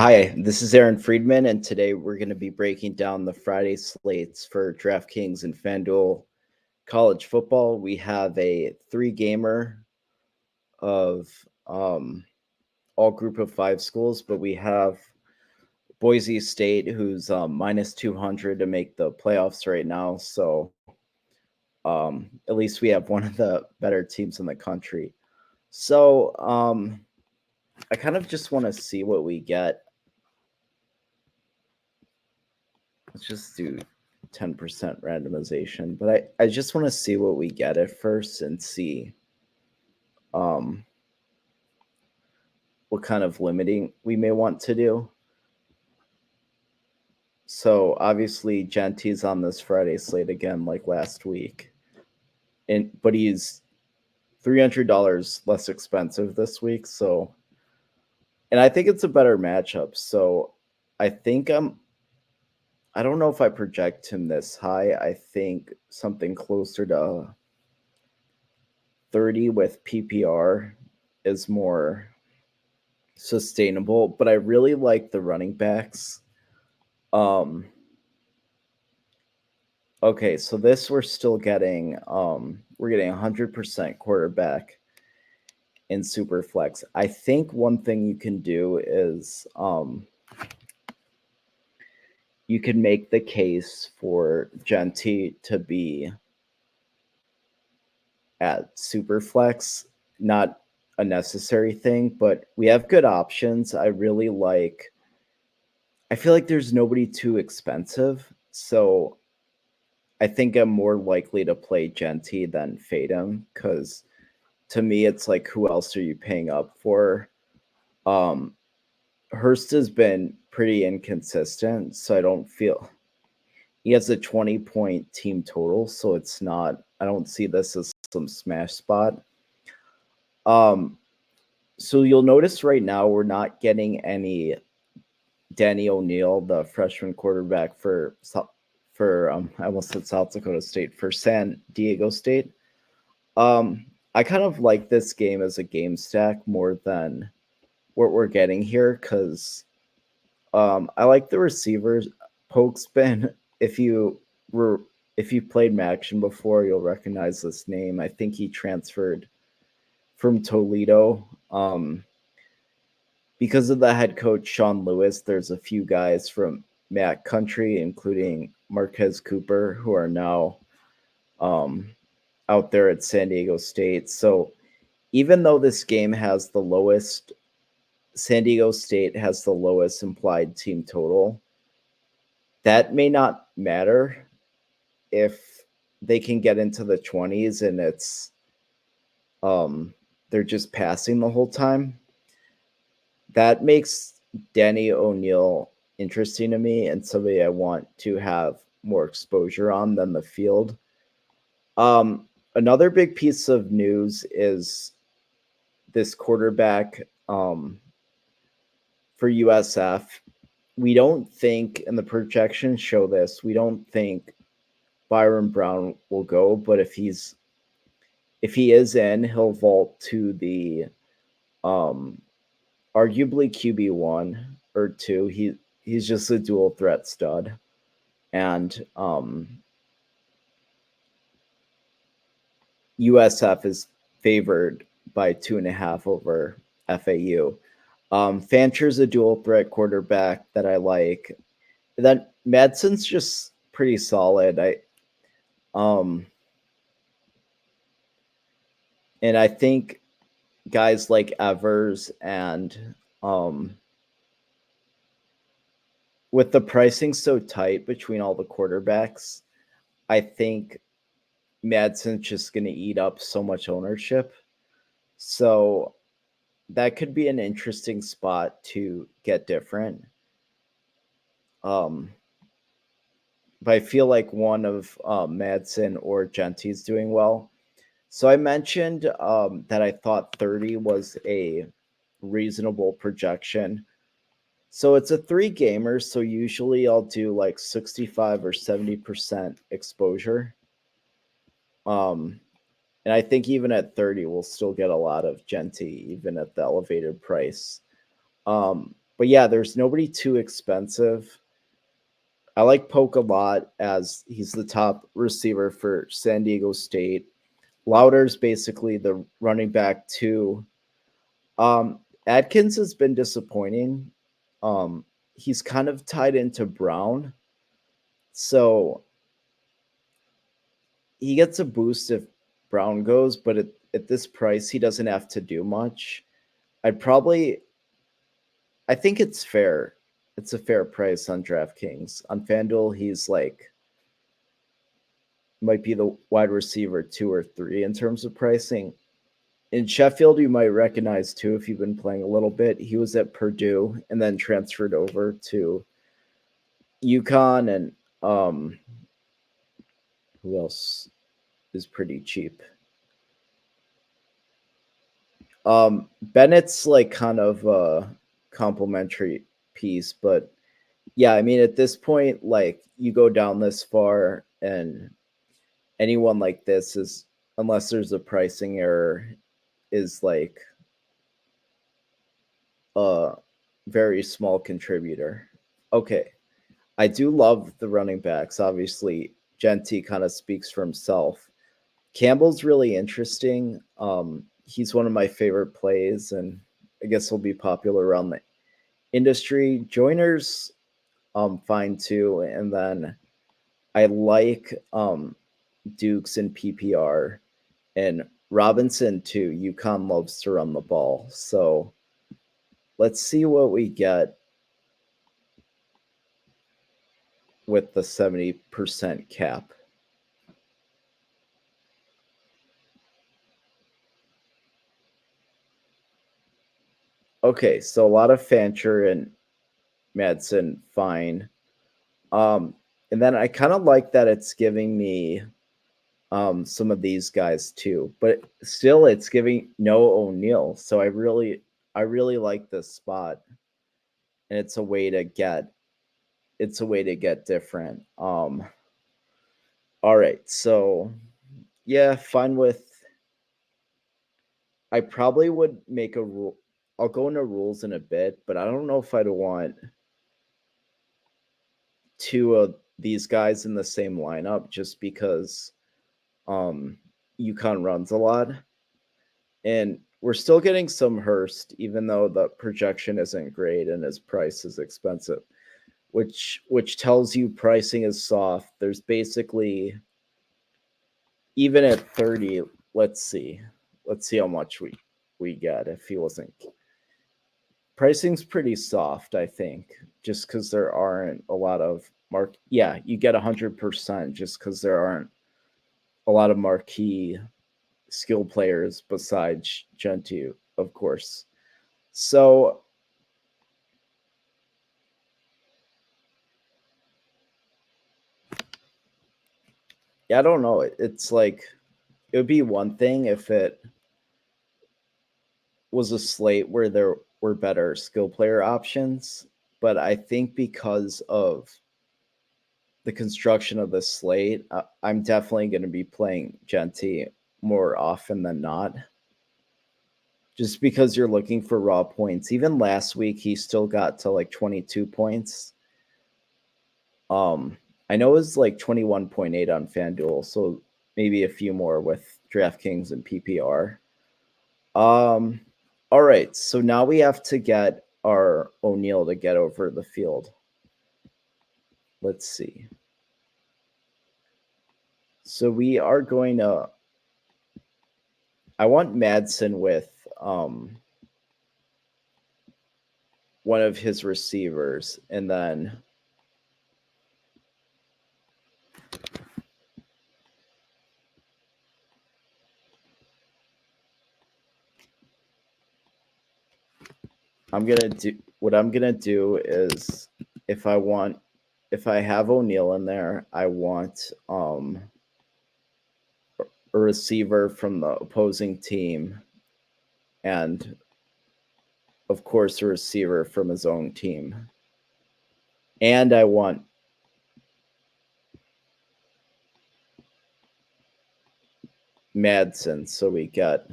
Hi, this is Aaron Friedman, and today we're going to be breaking down the Friday slates for Draftkings and Fanduel college football. We have a three-gamer of um, all group of five schools, but we have Boise State, who's minus 200 to make the playoffs right now. So at least we have one of the better teams in the country. So I kind of just want to see what we get. Let's just do 10% randomization, but I just want to see what we get at first and see um, what kind of limiting we may want to do. So obviously Genti's on this Friday slate again, like last week, but he's $300 less expensive this week. So, and I think it's a better matchup. So I think I don't know if I project him this high. I think something closer to 30 with PPR is more sustainable, but I really like the running backs. Um okay, so this we're getting 100% quarterback in super flex. I think one thing you can do is you can make the case for Genti to be at super flex, not a necessary thing, but we have good options. I feel like there's nobody too expensive. So I think I'm more likely to play Genti than fade him because to me, it's like, who else are you paying up for? Um, Hurst has been pretty inconsistent, so I don't feel he has a 20-point team total, so it's not, I don't see this as some smash spot. Um, so you'll notice right now we're not getting any Danny O'Neal, the freshman quarterback for I almost said South Dakota State, for San Diego State. I kind of like this game as a game stack more than what we're getting here because I like the receivers. Polk's been if you were if you played Maction before, you'll recognize this name. I think he transferred from Toledo. Because of the head coach Sean Lewis, there's a few guys from Mac Country, including Marquez Cooper, who are now um, out there at San Diego State. So even though this game has the lowest, San Diego State has the lowest implied team total, that may not matter if they can get into the 20s and it's they're just passing the whole time. That makes Danny O'Neal interesting to me and somebody I want to have more exposure on than the field. Another big piece of news is this quarterback for USF. We don't think, and the projections show this, we don't think Byron Brown will go, but if he is in, he'll vault to the um arguably QB1 or 2. He's just a dual threat stud. And USF is favored by 2.5 over FAU. Fancher's a dual threat quarterback that I like. That Madsen's just pretty solid. Um and I think guys like Evers and with the pricing so tight between all the quarterbacks, I think Madsen's just going to eat up so much ownership. So that could be an interesting spot to get different. Um, but I feel like one of Madsen or Genti's doing well. So I mentioned that I thought 30 was a reasonable projection. So it's a three gamer. So usually I'll do like 65 or 70% exposure. Um, and I think even at 30, we'll still get a lot of Genti, even at the elevated price. Um, But yeah, there's nobody too expensive. I like Polk a lot as he's the top receiver for San Diego State. Louder's basically the running back too. Adkins has been disappointing. He's kind of tied into Brown, so he gets a boost if Brown goes, but at this price, he doesn't have to do much. I'd probably, I think it's fair. It's a fair price on DraftKings. On FanDuel, he's like might be the wide receiver 2 or 3 in terms of pricing. In Sheffield, you might recognize too if you've been playing a little bit. He was at Purdue and then transferred over to UConn, and who else is pretty cheap? Bennett's like kind of a complimentary piece, but yeah, I mean at this point, like you go down this far, and anyone like this is, unless there's a pricing error, is like a very small contributor. Okay, I do love the running backs. Obviously, Genty kind of speaks for himself. Campbell's really interesting. He's one of my favorite plays, and I guess he'll be popular around the industry. Joiners, fine too. And then I like Dukes in PPR and Robinson too. UConn loves to run the ball. So let's see what we get with the 70% cap. Okay, so a lot of Fancher and Madsen, fine. And then I kind of like that it's giving me some of these guys too, but still it's giving no O'Neal. So I really like this spot, and it's a way to get different. All right, so yeah, fine with. I probably would make a rule. I'll go into rules in a bit, but I don't know if I'd want 2 of these guys in the same lineup just because um UConn runs a lot, and we're still getting some Hurst, even though the projection isn't great and his price is expensive, which tells you pricing is soft. There's basically, even at 30, let's see how much we get if he wasn't. Pricing's pretty soft, I think, just because there aren't a lot of yeah, you get 100% just because there aren't a lot of marquee skill players besides Gentoo, of course. So yeah, I don't know. It's like it would be one thing if it was a slate where there were better skill player options, but I think because of the construction of the slate, I'm definitely going to be playing Genty more often than not. Just because you're looking for raw points. Even last week, he still got to like 22 points. I know it was like 21.8 on FanDuel, so maybe a few more with DraftKings and PPR. Um, all right, so now we have to get our O'Neal to get over the field. Let's see. So we are going to. I want Madsen with one of his receivers, and then I'm gonna do what I'm gonna do is if I have O'Neal in there, I want a receiver from the opposing team, and of course a receiver from his own team. And I want Madsen, so we get,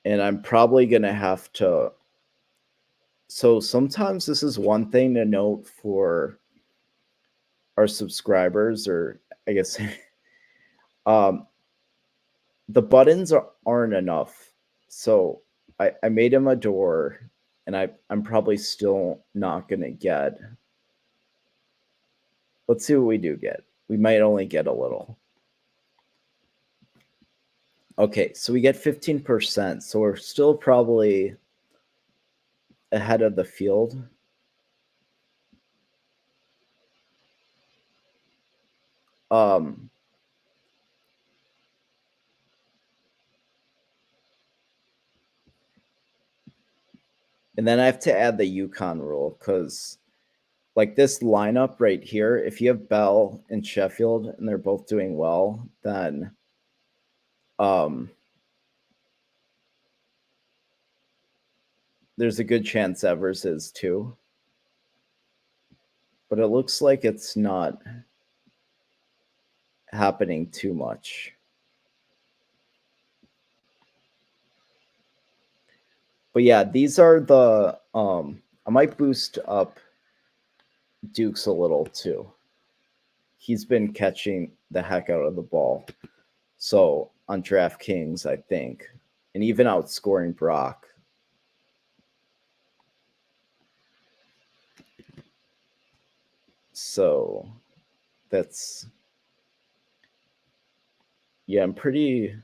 and I'm probably gonna have to So sometimes this is one thing to note for our subscribers, or I guess um, the buttons aren't enough. So I made him a door, and I'm probably still not gonna get. Let's see what we do get. We might only get a little. Okay, so we get 15%. So we're still probably ahead of the field. Um, and then I have to add the Yukon rule because, like this lineup right here, if you have Bell and Sheffield and they're both doing well, then um, there's a good chance Evers is too. But it looks like it's not happening too much. But yeah, these are the I might boost up Dukes a little too. He's been catching the heck out of the ball. So on Draftkings, I think, and even outscoring Brock. So that's, yeah, I'm pretty.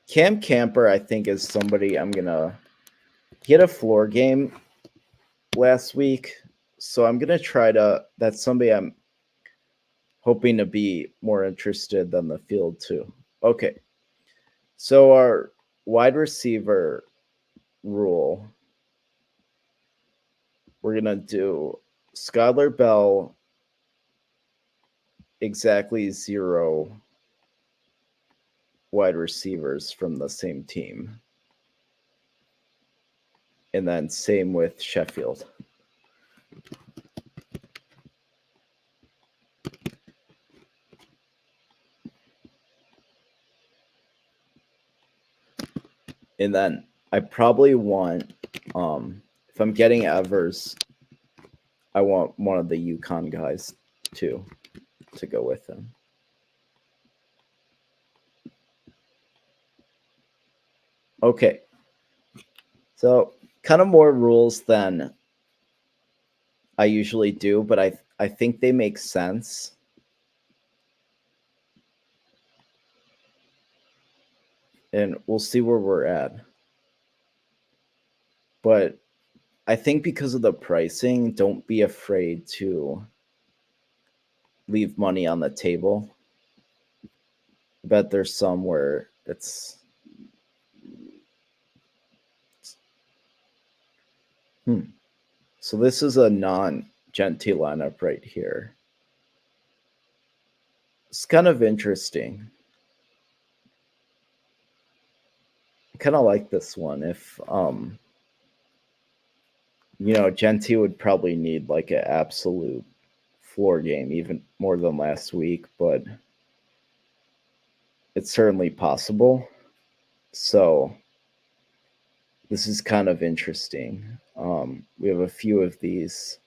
Cam Camper, I think, is somebody I'm gonna. He had a floor game last week, so I'm gonna try to. That's somebody I'm hoping to be more interested than the field too. Okay, so our wide receiver rule, we're gonna do Skylar Bell exactly 0 wide receivers from the same team, and then same with Sheffield. And then I probably want, if I'm getting Evers, I want one of the Yukon guys too to go with him. Okay. So kind of more rules than I usually do, but I think they make sense. And we'll see where we're at. But I think because of the pricing, don't be afraid to leave money on the table. I bet there's some where it's So this is a non-Genty lineup right here. It's kind of interesting. I kind of like this one. If Genty would probably need like an absolute floor game, even more than last week, but it's certainly possible. So this is kind of interesting. We have a few of these.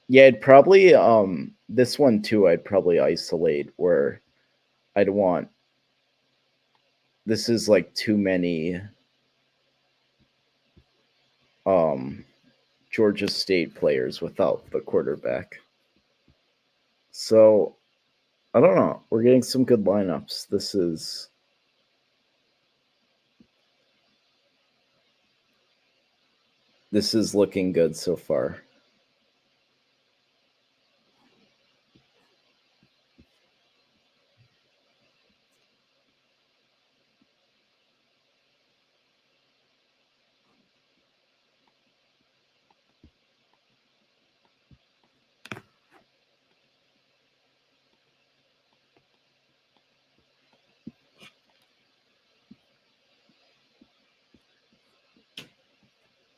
Yeah, I'd probably this one too. I'd probably isolate where I'd want. This is like too many um Georgia State players without the quarterback. So I don't know. We're getting some good lineups. This is looking good so far.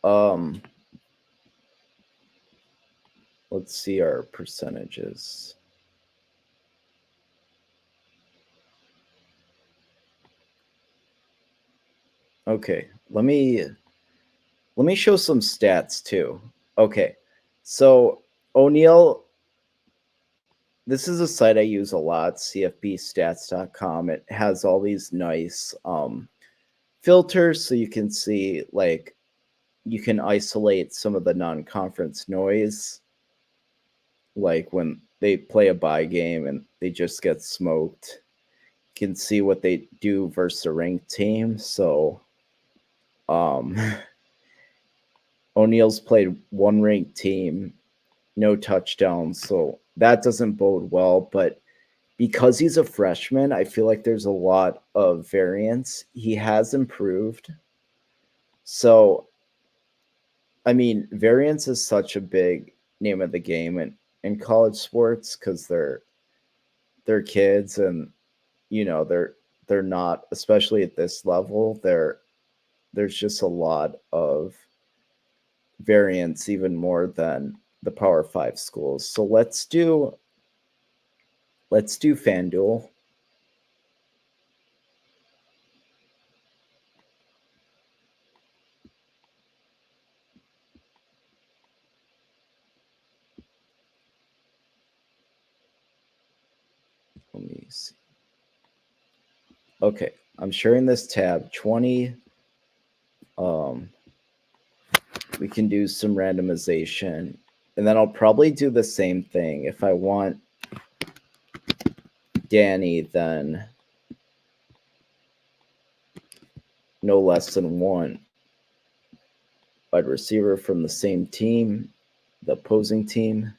Um, let's see our percentages. Okay, let me show some stats too. Okay, so O'Neill, this is a site I use a lot, cfbstats.com. It has all these nice filters so you can see, like, you can isolate some of the non-conference noise, like when they play a bye game and they just get smoked. You can see what they do versus a ranked team. So um O'Neill's played one ranked team, no touchdowns, so that doesn't bode well. But because he's a freshman, I feel like there's a lot of variance. He has improved. So, I mean, variance is such a big name of the game in college sports because they're kids, and they're not, especially at this level, there's just a lot of variance, even more than the Power 5 schools. So let's do FanDuel. Let me see. Okay, I'm sharing this tab 20. Um, we can do some randomization, and then I'll probably do the same thing. If I want Danny, then no less than one wide receiver from the same team, the opposing team.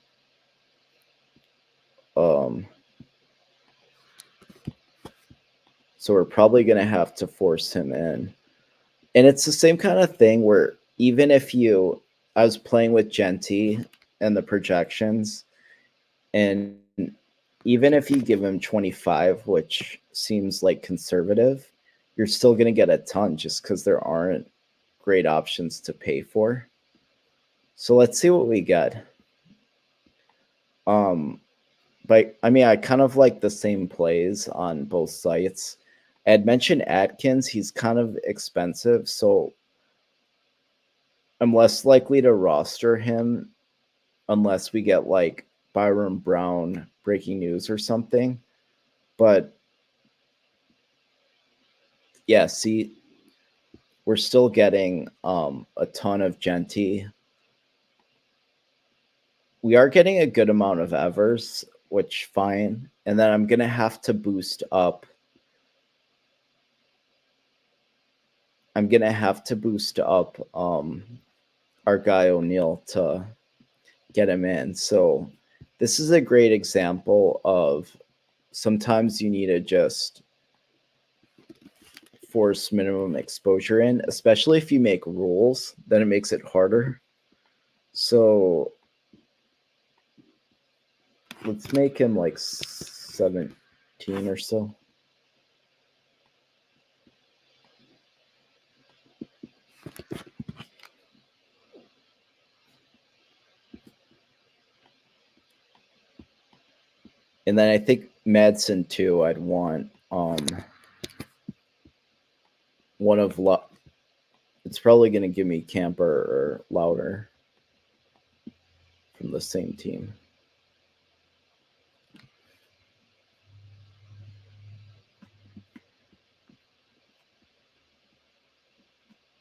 Um, so we're probably going to have to force him in. And it's the same kind of thing where even if I was playing with Genty and the projections, and even if you give him 25, which seems like conservative, you're still going to get a ton just because there aren't great options to pay for. So let's see what we get. But I mean, I kind of like the same plays on both sites. I had mentioned Atkins, he's kind of expensive, so I'm less likely to roster him unless we get like Byron Brown breaking news or something. But yeah, see, we're still getting a ton of Genty. We are getting a good amount of Evers, which fine. And then I'm gonna have to boost up. I'm gonna have to boost up our guy O'Neill to get him in. So this is a great example of sometimes you need to just force minimum exposure in, especially if you make rules, then it makes it harder. So let's make him like 17 or so. And then I think Madsen too, I'd want one of it's probably going to give me Camper or Louder from the same team.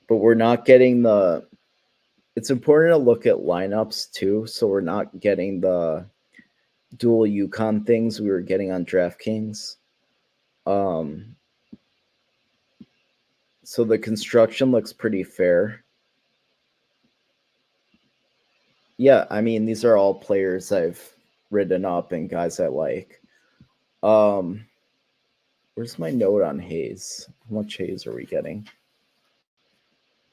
But we're not getting the. It's important to look at lineups too, so we're not getting the dual Yukon things we were getting on Draftkings. So the construction looks pretty fair. Yeah, I mean, these are all players I've written up and guys I like. Where's my note on Hayes? How much Hayes are we getting?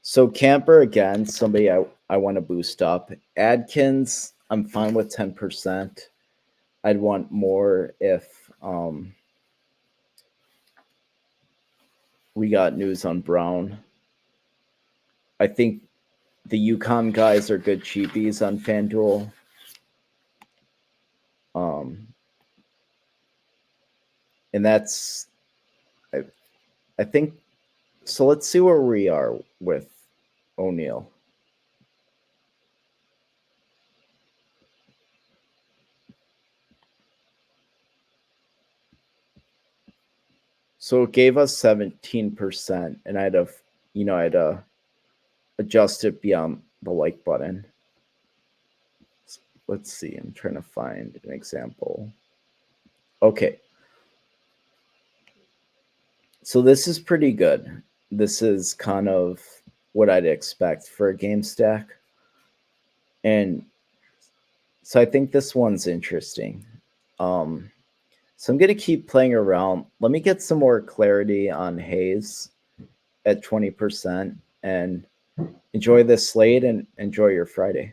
So Camper, again, somebody I want to boost up. Adkins, I'm fine with 10%. I'd want more if we got news on Brown. I think the Yukon guys are good cheapies on Fanduel. And that's, I think, so let's see where we are with O'Neal. So it gave us 17%, and I'd have, I'd adjust it beyond the like button. So let's see, I'm trying to find an example. Okay. So this is pretty good. This is kind of what I'd expect for a game stack. And so I think this one's interesting. So I'm going to keep playing around. Let me get some more clarity on Hayes at 20% and enjoy this slate and enjoy your Friday.